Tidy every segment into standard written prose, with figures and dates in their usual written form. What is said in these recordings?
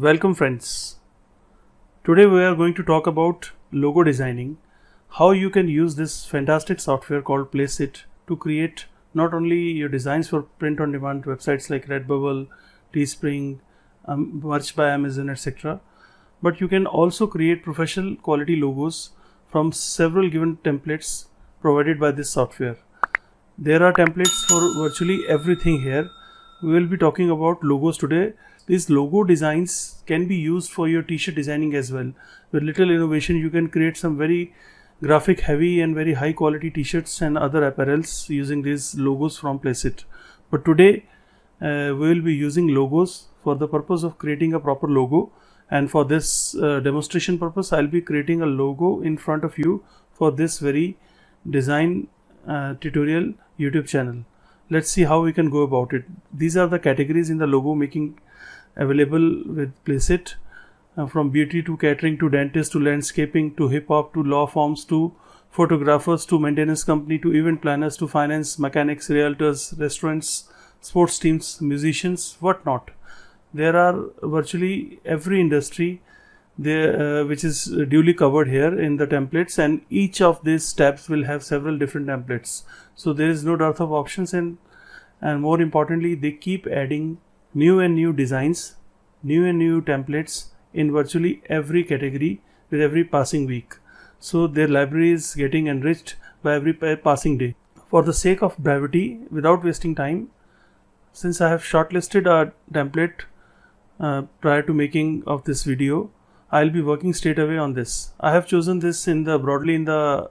Welcome friends. Today we are going to talk about logo designing, how you can use this fantastic software called Placeit to create not only your designs for print on demand websites like Redbubble, Teespring, Merch by Amazon, etc. But you can also create professional quality logos from several given templates provided by this software. There are templates for virtually everything here. We will be talking about logos today. These logo designs can be used for your t-shirt designing as well. With little innovation, you can create some very graphic heavy and very high quality t-shirts and other apparels using these logos from Placeit. But today we will be using logos for the purpose of creating a proper logo, and for this demonstration purpose I'll be creating a logo in front of you for this very design tutorial YouTube channel. Let's see how we can go about it. These are the categories in the logo making available with Placeit, from beauty to catering to dentist to landscaping to hip hop to law firms to photographers to maintenance company to event planners to finance, mechanics, realtors, restaurants, sports teams, musicians, whatnot. There are virtually every industry there which is duly covered here in the templates, and each of these tabs will have several different templates. So there is no dearth of options, and more importantly, they keep adding new and new designs, new and new templates in virtually every category with every passing week. So their library is getting enriched by every passing day. For the sake of brevity, without wasting time, since I have shortlisted a template prior to making of this video, I'll be working straight away on this. I have chosen this broadly in the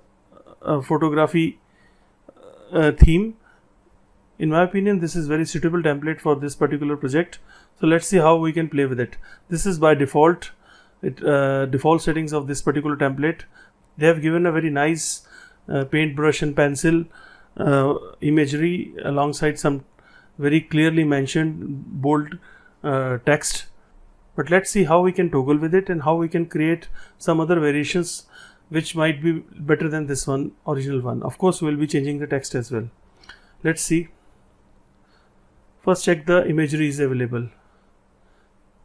photography theme. In my opinion, this is very suitable template for this particular project. So let's see how we can play with it. This is by default, default settings of this particular template. They have given a very nice paintbrush and pencil imagery alongside some very clearly mentioned bold text. But let's see how we can toggle with it and how we can create some other variations which might be better than this one, original one. Of course, we'll be changing the text as well. Let's see. First, check the imagery is available.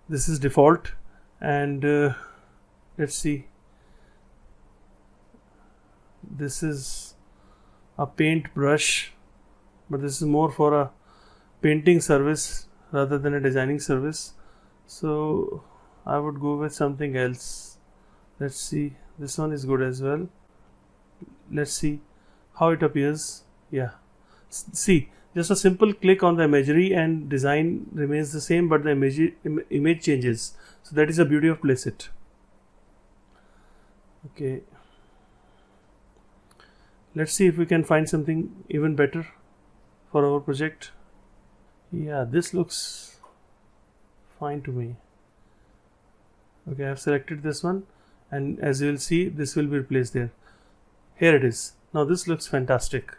This is default, and let's see. This is a paint brush, but this is more for a painting service rather than a designing service. So I would go with something else. Let's see. This one is good as well. Let's see how it appears. Yeah. See, just a simple click on the imagery and design remains the same, but the image changes. So that is the beauty of Placeit. Okay. Let's see if we can find something even better for our project. Yeah, this looks fine to me. Okay, I have selected this one, and as you will see, this will be replaced there. Here it is. Now this looks fantastic.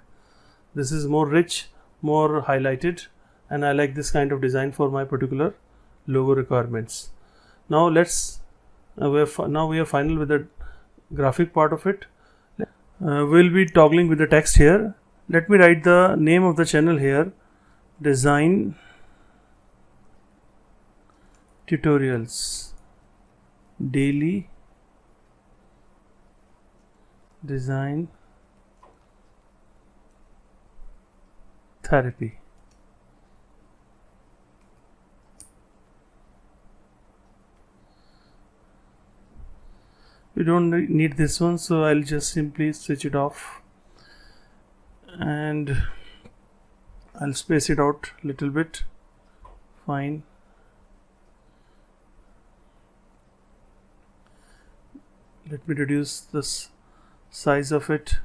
This is more rich, more highlighted, and I like this kind of design for my particular logo requirements. Now let's we are final with the graphic part of it. We'll be toggling with the text here. Let me write the name of the channel here: Design Tutorials, Daily Design Therapy. We don't need this one, so I'll just simply switch it off, and I'll space it out a little bit. Fine. Let me reduce this size of it.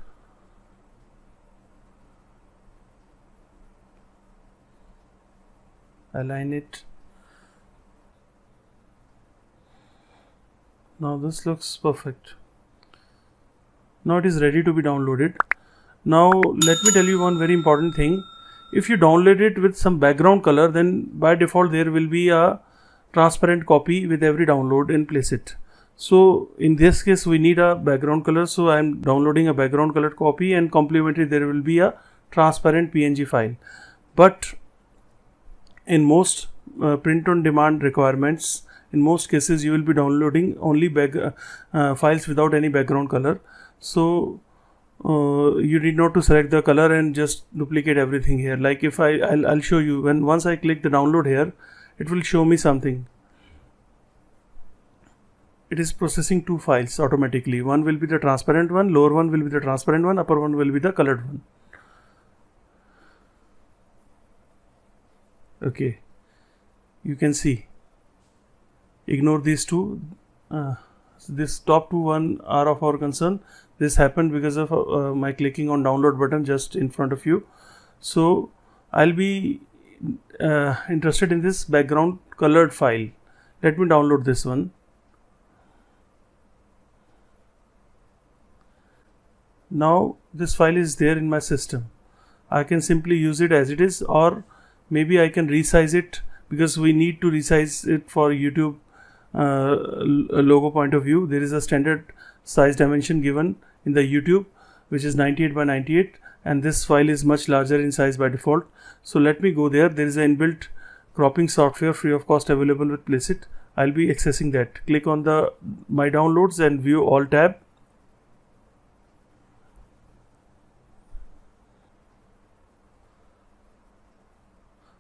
Align it. Now this looks perfect. Now it is ready to be downloaded. Now let me tell you one very important thing. If you download it with some background color, then by default there will be a transparent copy with every download in Placeit. So in this case we need a background color, so I am downloading a background colored copy, and complementary there will be a transparent PNG file. But in most print on demand requirements, in most cases you will be downloading only files without any background color. So you need not to select the color and just duplicate everything here. Like if I'll show you, once I click the download here, it will show me something. It is processing two files automatically. One will be the transparent one, lower one will be the transparent one, upper one will be the colored one. Okay, you can see, ignore these two. This top two one are of our concern. This happened because of my clicking on download button just in front of you. So I'll be interested in this background colored file. Let me download this one. Now this file is there in my system. I can simply use it as it is, or maybe I can resize it, because we need to resize it for YouTube logo point of view. There is a standard size dimension given in the YouTube, which is 98 by 98, and this file is much larger in size by default. So let me go there. There is an inbuilt cropping software free of cost available with Placeit. I'll be accessing that. Click on the My Downloads and View All tab.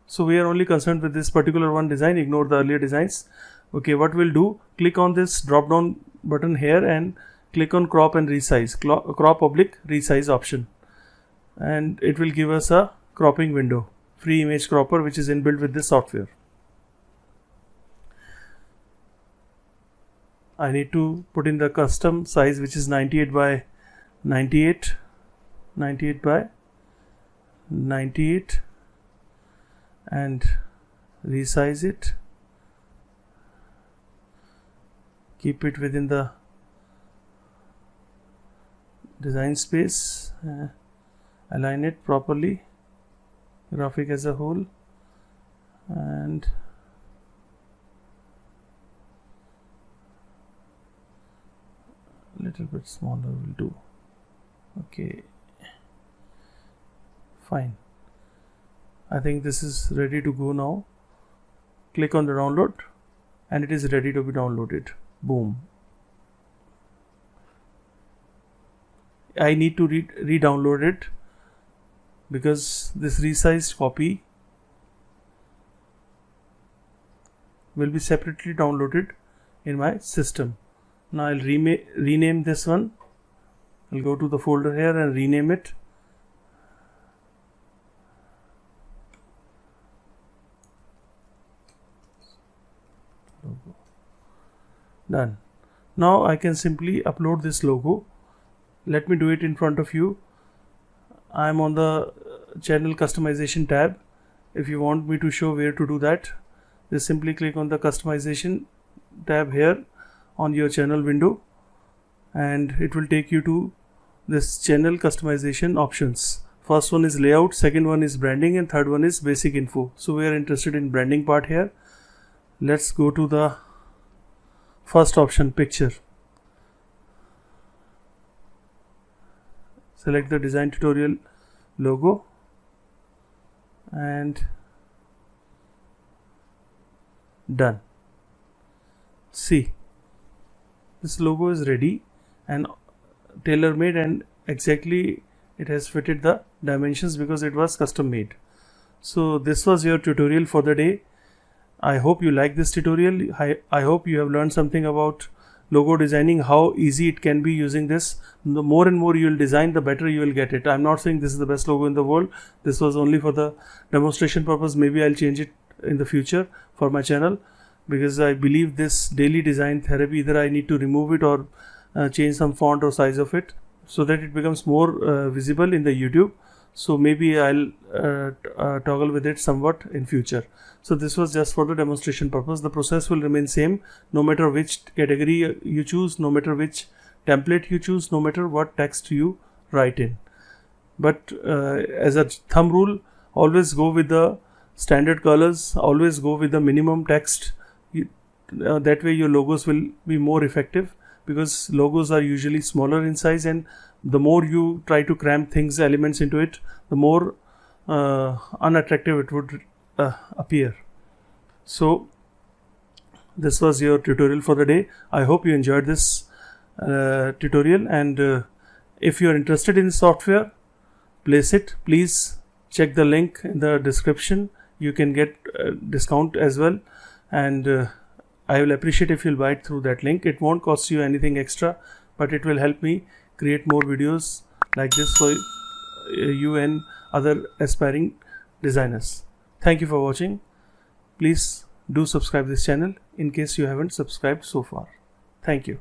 So we are only concerned with this particular one design, ignore the earlier designs. Okay, what we'll do, click on this drop down button here and click on crop and resize, crop oblique resize option. And it will give us a cropping window, free image cropper, which is inbuilt with this software. I need to put in the custom size, which is 98 by 98, 98 by 98. And resize it, keep it within the design space, align it properly, graphic as a whole, and a little bit smaller will do. Okay, fine. I think this is ready to go now. Click on the download and it is ready to be downloaded. Boom. I need to re-download it because this resized copy will be separately downloaded in my system. Now I'll rename this one. I'll go to the folder here and rename it. Done. Now I can simply upload this logo. Let me do it in front of you. I am on the channel customization tab. If you want me to show where to do that, just simply click on the customization tab here on your channel window, and it will take you to this channel customization options. First one is layout, second one is branding, and third one is basic info. So we are interested in branding part here. Let's go to the first option, picture. Select the design tutorial logo and done. See, this logo is ready and tailor made, and exactly it has fitted the dimensions because it was custom made. So this was your tutorial for the day. I hope you like this tutorial. I hope you have learned something about logo designing, how easy it can be using this. The more and more you will design, the better you will get it. I'm not saying this is the best logo in the world. This was only for the demonstration purpose. Maybe I'll change it in the future for my channel, because I believe this daily design therapy, either I need to remove it or change some font or size of it so that it becomes more visible in the YouTube. So maybe I'll toggle with it somewhat in future. So this was just for the demonstration purpose. The process will remain same no matter which category you choose, no matter which template you choose, no matter what text you write in. But as a thumb rule, always go with the standard colors, always go with the minimum text. That way your logos will be more effective, because logos are usually smaller in size, and the more you try to cram things, elements into it, the more unattractive it would appear. So this was your tutorial for the day. I hope you enjoyed this tutorial, and if you are interested in software Placeit, please check the link in the description. You can get discount as well, and I will appreciate if you'll buy it through that link. It won't cost you anything extra, but it will help me create more videos like this for you and other aspiring designers. Thank you for watching. Please do subscribe this channel in case you haven't subscribed so far. Thank you.